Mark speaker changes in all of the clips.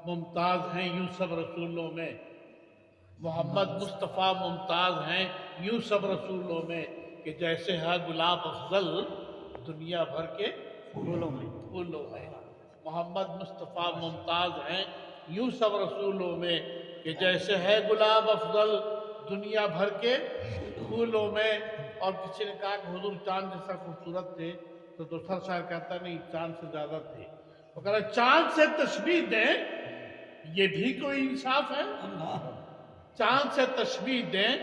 Speaker 1: ممتاز ہیں یوں سب رسولوں میں، محمد مصطفیٰ ممتاز ہیں یوں سب رسولوں میں کہ جیسے ہے گلاب افضل دنیا بھر کے پھولوں میں۔ محمد مصطفیٰ ممتاز ہیں یوں سب رسولوں میں کہ جیسے ہے گلاب افضل دنیا بھر کے پھولوں میں۔ اور کسی نے کہا کہ حضور چاند جیسا خوبصورت تھے، تو دوسرا شاعر کہتا نہیں چاند سے زیادہ تھے۔ وہ کہہ رہا چاند سے تشبیہ دیں یہ بھی کوئی انصاف ہے، چاند سے تشبیہ دیں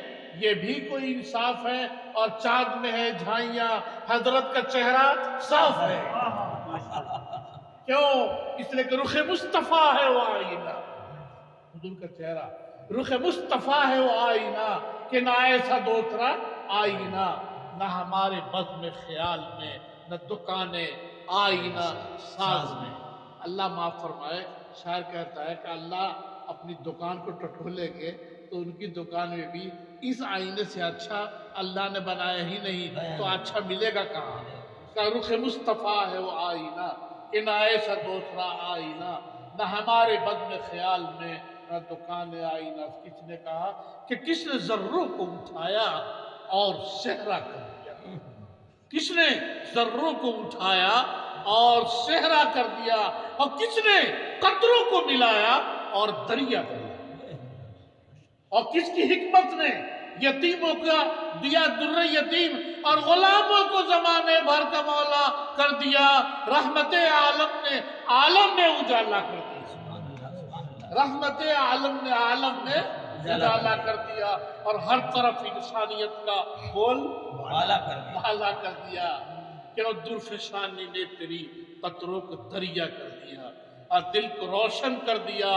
Speaker 1: یہ بھی کوئی انصاف ہے، اور چاند میں ہے جھائیاں حضرت کا چہرہ صاف ہے۔ کیوں؟ اس لیے کہ رخ مصطفیٰ ہے وہ آئینہ، حضور کا چہرہ رخ مصطفیٰ ہے وہ آئینہ کہ نہ ایسا دوسرا آئینہ، نہ ہمارے بزم خیال میں، نہ دکانیں آئینہ ساز میں۔ اللہ معاف فرمائے، شاعر کہتا ہے کہ اللہ اپنی دکان کو ٹٹولے گے تو ان کی دکان میں بھی اس آئینے سے اچھا اللہ نے بنایا ہی نہیں، تو اچھا ملے گا کہاں؟ کہ رخ مصطفیٰ ہے وہ آئینہ کہ نہ ایسا دوسرا آئینہ، نہ ہمارے بزم خیال میں، نہ دکان آئینہ۔ کس نے کہا کہ کس نے ذروں کو اٹھایا اور صحرا کر دیا، کس نے ذروں کو اٹھایا اور صحرا کر دیا، اور کس نے قطروں کو ملایا اور دریا کر دیا، اور کس کی حکمت نے یتیموں کا دیا در یتیم اور غلاموں کو زمانے بھر کا مولا کر دیا۔ رحمت عالم نے اجالا کر دیا، رحمت عالم نے اجالا کر دیا، اور ہر طرف انسانیت کا بول بالا کر دیا کہ وہ درفشانی نے تیری قطروں کو دریا کر دیا، اور دل کو روشن کر دیا،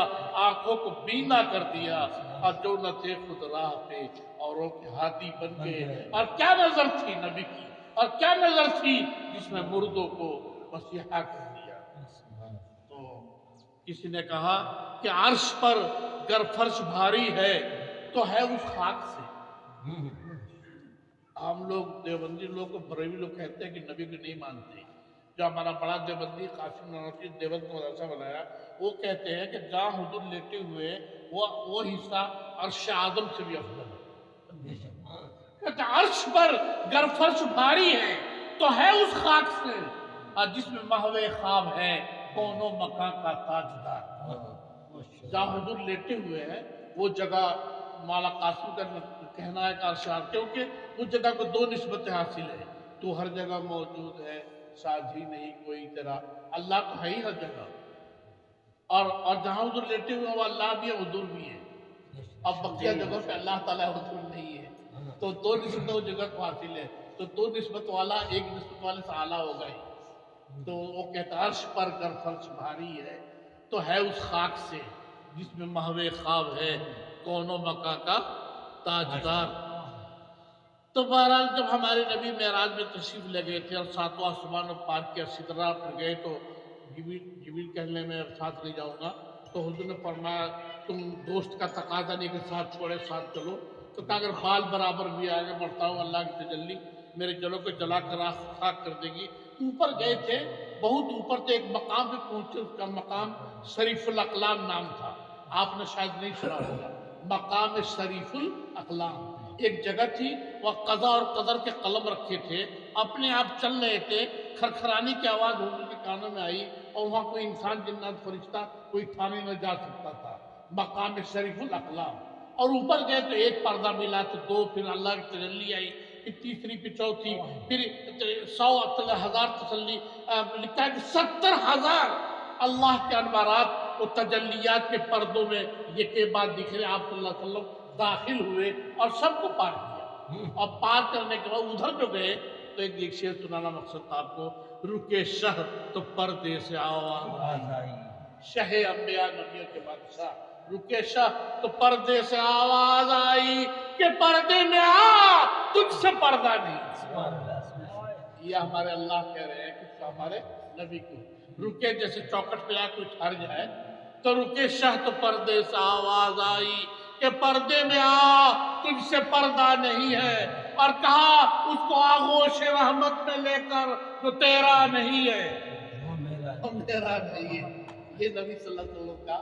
Speaker 1: آنکھوں کو بینا کر دیا، اور جو نہ تھے خود راہ پہ اوروں کے ہادی بن گئے۔ اور کیا نظر تھی نبی کی، اور کیا نظر تھی جس میں مردوں کو مسیحا کر دیا۔ تو کسی نے کہا کہ عرش پر گر فرش بھاری ہے تو ہے اس خاک سے۔ ہم لوگ دیوبندی لوگ کو بریلوی لوگ کہتے ہیں کہ نبی کو نہیں مانتے۔ جو ہمارا بڑا دیوبندی قاسم نانوتوی دیوبند کو مدرسہ بنایا، وہ کہتے ہیں کہ جہاں حضور لیٹے ہوئے وہ حصہ عرش اعظم سے بھی افضل ہے۔ کہتے عرش پر گر فرش بھاری ہے تو ہے اس خاک سے، اور جس میں محو خواب ہے کون و مکان کا تاجدار۔ جہاں حضور لیٹے ہوئے ہیں وہ جگہ مولا قاسم کا کہنا ہے کہ عرش اعظم، کیونکہ اس جگہ کو دو نسبتیں حاصل ہے، تو ہر جگہ موجود ہے ساجھی نہیں کوئی تیرا، اللہ تو ہے ہی ہر جگہ، اور جہاں حضور لیٹے ہوئے وہ اللہ بھی ہے حضور بھی ہے۔ اب بقیہ جگہ پہ اللہ تعالیٰ حضور نہیں ہے، تو دو نسبتیں اس جگہ کو حاصل ہے، تو دو نسبت والا ایک نسبت والے سے اعلیٰ ہوگا ہی۔ تو وہ کہتا عرش پر گر فرش بھاری ہے تو ہے اس خاک سے جس میں محو خواب ہے کون و مکان کا تاجدار۔ تو بہرحال جب ہمارے نبی معراج میں تشریف لے گئے تھے اور ساتواں آسمان کو پار کیا، سدرہ پر گئے تو جبریل کہنے میں ساتھ نہیں جاؤں گا، تو حضور نے فرمایا تم دوست کا تقاضا نہیں کہ ساتھ چھوڑے ساتھ چلو، تو کہا اگر بال برابر بھی آگے بڑھتا ہوں اللہ کی تجلی میرے جلوں کو جلا کر خاک کر دے گی۔ اوپر گئے تھے، بہت اوپر تھے، ایک مقام پہ پہنچے، اس کا مقام شریف الاقلام نام تھا، آپ نے شاید نہیں سنا ہوگا، مقام شریف الاقلام ایک جگہ تھی، وہ قضا اور قدر کے قلم رکھے تھے، اپنے آپ چل رہے تھے، کھرکھرانے کی آواز حضور کے کانوں میں آئی، اور وہاں کوئی انسان جنات فرشتہ کوئی تھانے نہ جا سکتا تھا، مقام شریف الاقلام۔ اور اوپر گئے تو ایک پردہ ملا، تو دو، پھر اللہ کی تجلی آئی، پھر تیسری، پھر چوتھی، پھر 100,000 تسلی، لکھا ہے کہ 70,000 اللہ کے انوارات و تجلیات کے پردوں میں یہ کے بعد دکھ رہے۔ آپ صلی اللہ علیہ وسلم داخل ہوئے اور سب کو پار کیا، اور پار کرنے کے بعد ادھر جو گئے تو ایک شعر سنانا مقصد تھا آپ کو، رکے شہ تو پردے سے آواز آئی، شہ انبیاء نبیوں کے بادشاہ، رکے شہ تو پردے سے آواز آئی کہ پردے میں آ تجھ سے پردہ نہیں۔ یہ ہمارے اللہ کہہ رہے ہیں کہ ہمارے نبی کو رکے، جیسے چوکٹ پہ آ کوئی ٹھہر جائے تو رکے شہ تو پردے سے آواز آئی کہ پردے میں آ تجھ سے پردہ نہیں ہے، اور کہا اس کو آغوش رحمت میں لے کر تو تیرا نہیں ہے، وہ میرا نہیں ہے۔ یہ نبی صلی اللہ علیہ وسلم کا